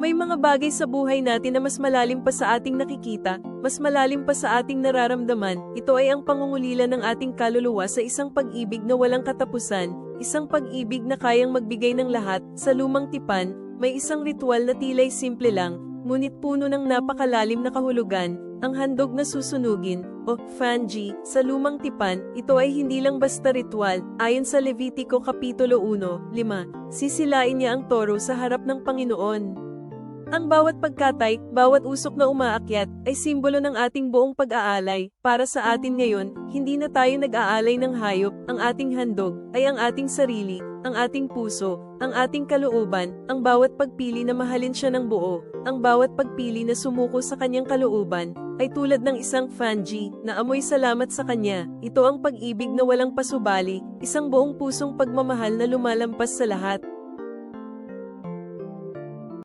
May mga bagay sa buhay natin na mas malalim pa sa ating nakikita, mas malalim pa sa ating nararamdaman. Ito ay ang pangungulila ng ating kaluluwa sa isang pag-ibig na walang katapusan, isang pag-ibig na kayang magbigay ng lahat. Sa lumang tipan, may isang ritual na tila'y simple lang, ngunit puno ng napakalalim na kahulugan, ang handog na susunugin, o Fanji. Sa lumang tipan, ito ay hindi lang basta ritual. Ayon sa Levitico Kapitulo 1:5, sisilain niya ang toro sa harap ng Panginoon. Ang bawat pagkatay, bawat usok na umaakyat, ay simbolo ng ating buong pag-aalay. Para sa atin ngayon, hindi na tayo nag-aalay ng hayop. Ang ating handog ay ang ating sarili, ang ating puso, ang ating kalooban, ang bawat pagpili na mahalin siya ng buo, ang bawat pagpili na sumuko sa kanyang kalooban, ay tulad ng isang Fanji na amoy salamat sa kanya. Ito ang pag-ibig na walang pasubali, isang buong pusong pagmamahal na lumalampas sa lahat.